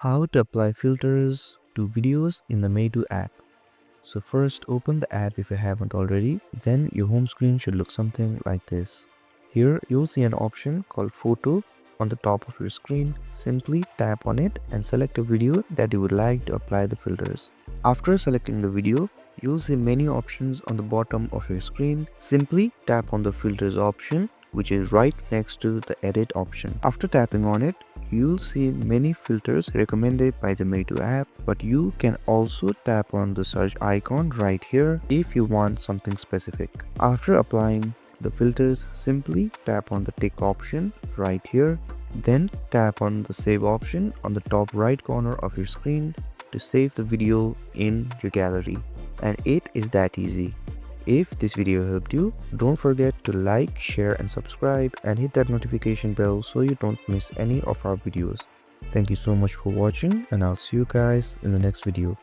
How to apply filters to videos in the Meitu app. So first open the app if you haven't already, then your home screen should look something like this. Here you'll see an option called photo on the top of your screen. Simply tap on it and select a video that you would like to apply the filters. After selecting the video, you'll see many options on the bottom of your screen. Simply tap on the filters option, which is right next to the edit option. After tapping on it, you'll see many filters recommended by the Meitu app, but you can also tap on the search icon right here if you want something specific. After applying the filters, simply tap on the tick option right here, then tap on the save option on the top right corner of your screen to save the video in your gallery. And it is that easy. If this video helped you, don't forget to like, share and subscribe and hit that notification bell so you don't miss any of our videos. Thank you so much for watching and I'll see you guys in the next video.